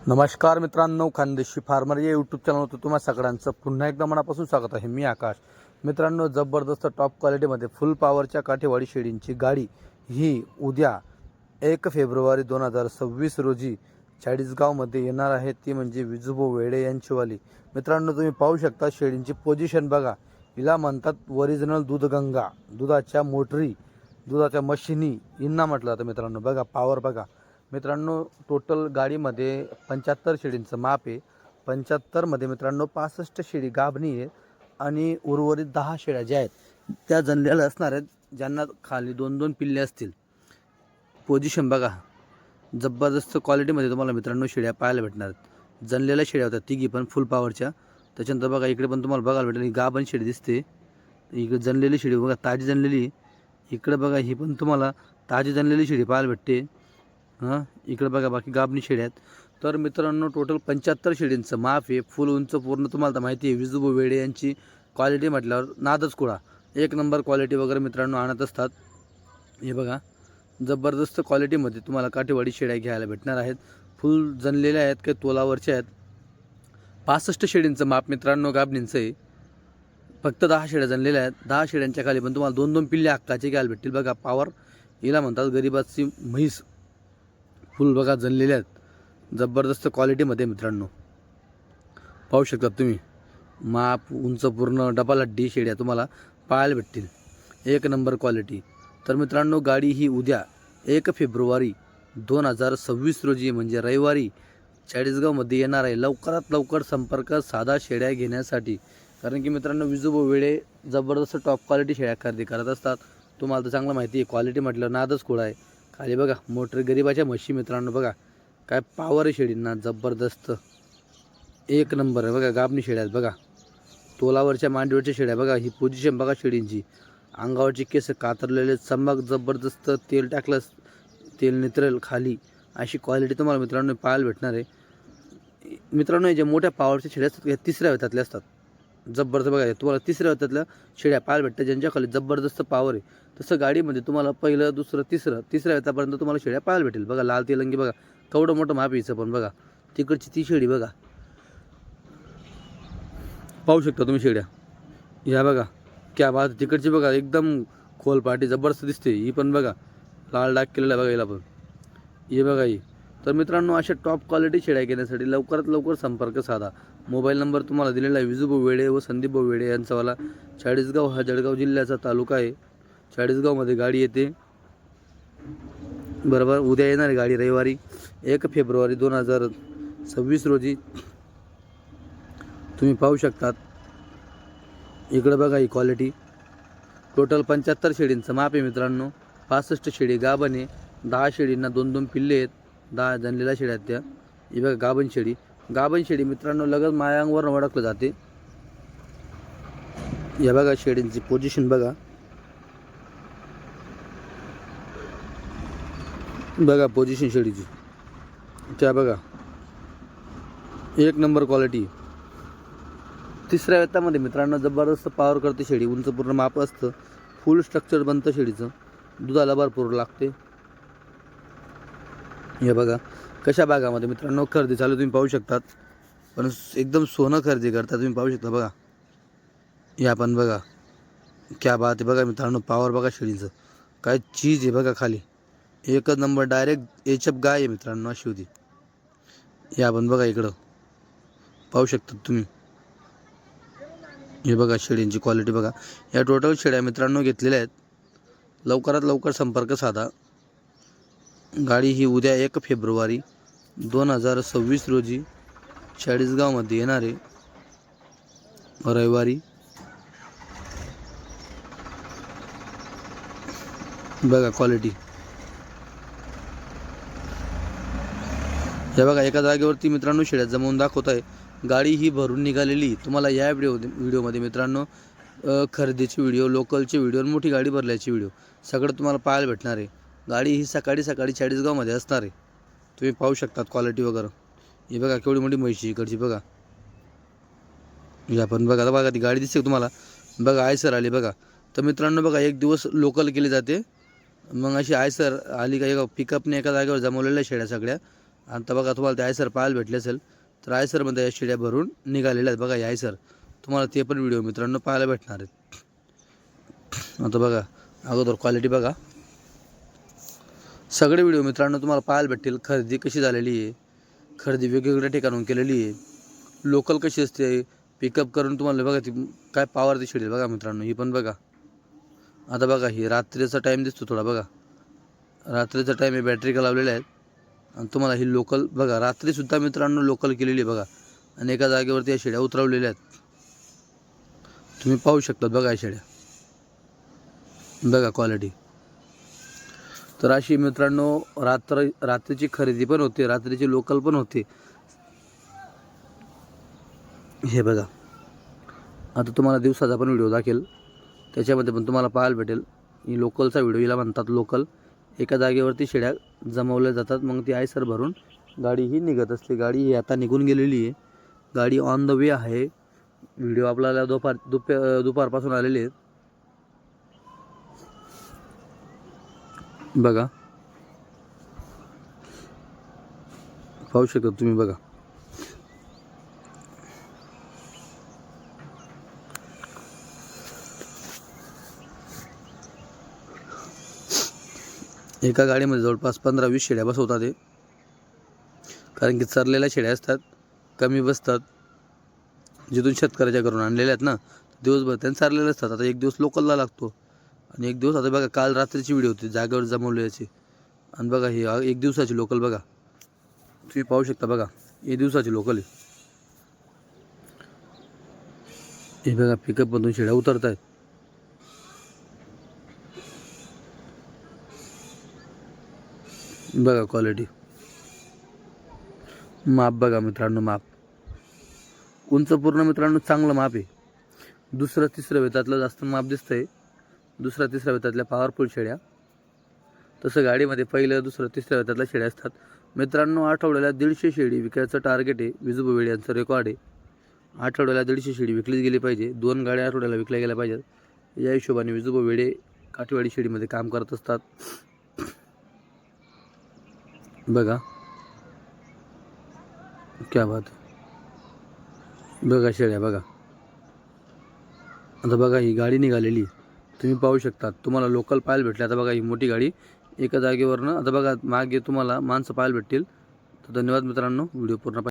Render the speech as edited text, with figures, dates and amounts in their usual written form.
नमस्कार मित्रांनो, खानदेशी फार्मर या यूट्यूब चॅनलवर तुम्हा सगळ्यांचं पुन्हा एकदा मनापासून स्वागत आहे. मी आकाश. मित्रांनो, जबरदस्त टॉप क्वालिटीमध्ये फुल पॉवरच्या काठेवाडी शेळींची गाडी ही उद्या 1 फेब्रुवारी 2026 रोजी चाळीसगावमध्ये येणार आहे. ती म्हणजे विजूभाऊ वेडे यांचीवाली. मित्रांनो, तुम्ही पाहू शकता शेळींची पोझिशन बघा. हिला म्हणतात ओरिजिनल दूधगंगा. दुधाच्या मोटरी, दुधाच्या मशीनी यांना म्हटलं जातं. मित्रांनो बघा, पॉवर बघा. मित्रांनो, टोटल गाडीमध्ये 75 शेळींचं माप आहे. 75मध्ये मित्रांनो 65 शेळी गाभणी आहे आणि उर्वरित 10 शेळ्या ज्या आहेत त्या जनलेल्या असणार आहेत, ज्यांना खाली 2-2 पिल्ले असतील. पोझिशन बघा, जबरदस्त क्वालिटीमध्ये तुम्हाला मित्रांनो शेळ्या पाहायला भेटणार आहेत. जनलेल्या शेळ्या होत्या तिघी पण फुल पॉवरच्या. त्याच्यानंतर बघा इकडे पण तुम्हाला बघायला भेटेल, ही गाभण शेळी दिसते. इकडे जनलेली शेळी बघा, ताजी जनलेली. इकडे बघा, ही पण तुम्हाला ताजी जनलेली शेळी पाहायला भेटते. इकडे बघा बाकी गाभणी शेळ्या आहेत. तर मित्रांनो, टोटल 75 शेळींचं माप आहे. फुल उंच पूर्ण तुम्हाला तर माहिती आहे. विजूभाऊ वेडे यांची क्वालिटी म्हटल्यावर नादच कुळा. एक नंबर क्वालिटी वगैरे मित्रांनो आणत असतात. हे बघा, जबरदस्त क्वालिटीमध्ये तुम्हाला काठेवाडी शेळ्या घ्यायला भेटणार आहेत. फुल जनलेल्या आहेत, काही तोलावरच्या आहेत. 65 शेळींचं माप मित्रांनो गाभणींचं आहे. फक्त 10 शेळ्या जनलेल्या आहेत. 10 शेळ्यांच्या खाली पण तुम्हाला 2-2 पिल्ले हक्काचे घ्यायला भेटतील. बघा पॉवर हिला म्हणतात गरिबाची म्हैस. फुल बघा जनलेल्या आहेत. जबरदस्त क्वालिटीमध्ये मित्रांनो पाहू शकता तुम्ही. माप उंच पूर्ण डबल हड्डी शेळ्या तुम्हाला पाहायला भेटतील. एक नंबर क्वालिटी. तर मित्रांनो, गाडी ही उद्या 1 फेब्रुवारी 2026 रोजी म्हणजे रविवारी चाळीसगावमध्ये येणार आहे. लवकरात लवकर संपर्क साधा शेळ्या घेण्यासाठी. कारण की मित्रांनो, विजूभाऊ वेडे जबरदस्त टॉप क्वालिटी शेळ्या खरेदी करत असतात. तुम्हाला तर चांगलं माहिती आहे. क्वालिटी म्हटलं नादच खोळा आहे. खाली बघा मोटर गरिबाच्या म्हशी. मित्रांनो बघा काय पॉवर आहे शेळींना, जबरदस्त एक नंबर आहे. बघा गाभणी शेळ्या आहेत बघा, तोलावरच्या मांडीवरच्या शेळ्या बघा. ही पोझिशन बघा शेळींची. अंगावरचे केस कातरलेले, चमक जबरदस्त. तेल टाकलं तेल नितरेल खाली, अशी क्वालिटी तुम्हाला मित्रांनो पाहायला भेटणार आहे. मित्रांनो, जे मोठ्या पॉवरच्या शेळ्या असतात या तिसऱ्या वेतातल्या असतात. जबरदस्त बघा, तुम्हाला तिसऱ्या वेतातल्या शेळ्या पाहायला भेटतात ज्यांच्या खाली जबरदस्त पॉवर आहे. तसं गाडीमध्ये तुम्हाला पहिलं दुसरं तिसऱ्या वेतापर्यंत तुम्हाला शेळ्या पाहायला भेटेल. बघा लाल तिलंगी बघा, केवढं मोठं माप हिचं पण बघा. तिकडची ती शेळी बघा, पाहू शकता तुम्ही शेळ्या. ह्या बघा क्या बात. तिकडची बघा एकदम खोल पाटी जबरदस्त दिसते. ही पण बघा लाल डाग केलेला बघा हिला पण. हे बघा ही. तर मित्रांनो, अशा टॉप क्वालिटी शेळ्या घेण्यासाठी लवकरात लवकर संपर्क साधा. मोबाईल नंबर तुम्हाला दिलेला आहे. विजूभाऊ वेडे व संदीपभाऊ वेडे यांचावाला. चाळीसगाव हा जळगाव जिल्ह्याचा तालुका आहे. चाळीसगावमध्ये गाडी येते. बरोबर उद्या येणार आहे गाडी रविवारी 1 फेब्रुवारी 2026 रोजी. तुम्ही पाहू शकतात. इकडे बघा ही क्वालिटी. टोटल 75 शेळींचं माप आहे मित्रांनो. 65 शेळी गाभण आहे. 10 शेळींना 2-2 पिल्ले आहेत. 10 जनलेल्या शेळ्या आहेत त्या. ही बघा गाभण शेळी. गाभण शेळी मित्रांनो लगेच मायांगवर ओळखलं जाते. या बघा शेळींची पोझिशन बघा. बघा पोझिशन शेळीची त्या बघा, एक नंबर क्वालिटी. तिसऱ्या वेतामध्ये मित्रांनो जबरदस्त पॉवर करते शेळी. उंच पूर्ण माप असतं. फुल स्ट्रक्चर बनतं शेळीचं. दुधाला भरपूर लागते. हे बघा कशा भागामध्ये मित्रांनो खरेदी चालू तुम्ही पाहू शकतात. पण एकदम सोनं खरेदी करता तुम्ही पाहू शकता बघा. या पण बघा क्या बात आहे. बघा मित्रांनो पॉवर बघा शेळीचं, काय चीज आहे बघा खाली. एकच नंबर डायरेक्ट एचप गाय आहे मित्रांनो, अशी होती. या पण बघा इकडं पाहू शकता तुम्ही. हे बघा शेळींची क्वालिटी बघा. या टोटल शेळ्या मित्रांनो घेतलेल्या आहेत. लवकरात लवकर संपर्क साधा. गाडी ही उद्या 1 फेब्रुवारी 2026 रोजी चाळीसगावमध्ये येणार आहे रविवारी. बघा क्वालिटी. हे बघा एका जागेवरती मित्रांनो शेळ्या जमवून दाखवत आहे. गाडी ही भरून निघालेली. तुम्हाला या व्हिडिओमध्ये मित्रांनो खरेदीचे व्हिडिओ, लोकलचे व्हिडिओ, मोठी गाडी भरल्याची व्हिडिओ सगळं तुम्हाला पाहायला भेटणार आहे. गाडी ही सकाळी चाळीसगावमध्ये असणार आहे. तुम्ही पाहू शकतात क्वालिटी वगैरे. ही बघा केवढी मोठी म्हशी इकडची बघा. या पण बघा बघा ती गाडी दिसते तुम्हाला बघा. आयसर आली बघा. तर मित्रांनो बघा एक दिवस लोकल केली जाते. मग अशी आयसर आली का, एका पिकअपने एका जागेवर जमवलेल्या शेळ्या सगळ्या आता बघा तुम्हाला ते आयसर पाहायला भेटले असेल, तर आयसरमध्ये या शेळ्या भरून निघालेल्या आहेत बघा. या आयसर तुम्हाला ते पण व्हिडिओ मित्रांनो पाहायला भेटणार आहेत. आता बघा अगोदर क्वालिटी बघा. सगळे व्हिडिओ मित्रांनो तुम्हाला पाहायला भेटतील. खरेदी कशी झालेली आहे, खरेदी वेगवेगळ्या ठिकाणून केलेली आहे, लोकल कशी असते, पिकअप करून तुम्हाला बघा ती काय पॉवर ती शेळी बघा मित्रांनो. ही पण बघा. आता बघा ही रात्रीचा टाईम दिसतो थोडा बघा, रात्रीचा टाईम आहे, बॅटरी का लावलेल्या आहेत. आणि तुम्हाला ही लोकल बघा रात्रीसुद्धा मित्रांनो लोकल केलेली बघा. आणि एका जागेवरती या शेळ्या उतरवलेल्या आहेत. तुम्ही पाहू शकता बघा या शेळ्या बघा क्वालिटी. तर अशी मित्रांनो रात्रीची खरेदी पण होते, रात्रीची लोकल पण होते. हे बघा आता तुम्हाला दिवसाचा पण व्हिडिओ दाखवेल, त्याच्यामध्ये पण तुम्हाला पाहायला भेटेल. ही लोकलचा व्हिडिओ हिला म्हणतात लोकल. एका जागेवरती शेळ्या जमवल्या जातात, मग ती आयसर भरून गाडी ही निघत असते. गाडी ही आता निघून गेलेली आहे, गाडी ऑन द वे आहे. व्हिडिओ आपल्याला दुपारपासून आलेले आहेत बघा. पाहू शकता तुम्ही बघा. एका गाडीमध्ये जवळपास 15-20 शेळ्या बसवतात ते, कारण की चरलेल्या शेळ्या असतात, कमी बसतात. जिथून शेतकऱ्याच्या घरून आणलेल्या आहेत ना, दिवसभर त्यांनी चारलेले असतात. आता एक दिवस लोकलला लागतो आणि एक दिवस, आता बघा काल रात्रीची व्हिडिओ होती जागेवर जमवल्याची. आणि बघा ही एक दिवसाची लोकल बघा, तुम्ही पाहू शकता बघा. एक दिवसाची लोकल आहे. हे बघा पिकअपमधून शेळ्या उतरत आहेत बघा. क्वालिटी माप बघा मित्रांनो, माप उंच पूर्ण मित्रांनो चांगलं माप आहे. दुसरं तिसरं वेतातलं जास्त माप दिसतंय, दुसऱ्या तिसऱ्या वेतातल्या पॉवरफुल शेळ्या. तसं गाडीमध्ये पहिलं दुसरं तिसऱ्या वेतातल्या शेळ्या असतात मित्रांनो. आठवड्याला 150 शेळी विकायचं टार्गेट आहे. विजूभाऊ वेडे यांचं रेकॉर्ड आहे. आठवड्याला 150 शेळी विकलीच गेली पाहिजे. 2 गाड्या आठवड्याला विकल्या गेल्या पाहिजेत. या हिशोबाने विजूभाऊ वेडे काठीवाडी शेळीमध्ये काम करत असतात बघा. क्या बात बघा शेळ्या बघा. आता बघा ही गाडी निघालेली तुम्ही पाहू शकता. तुम्हाला लोकल पाहायला भेटले. आता बघा ही मोठी गाडी एका जागेवरनं, आता बघा मागे तुम्हाला माणसं पाहायला भेटतील. तर धन्यवाद मित्रांनो, व्हिडिओ पूर्ण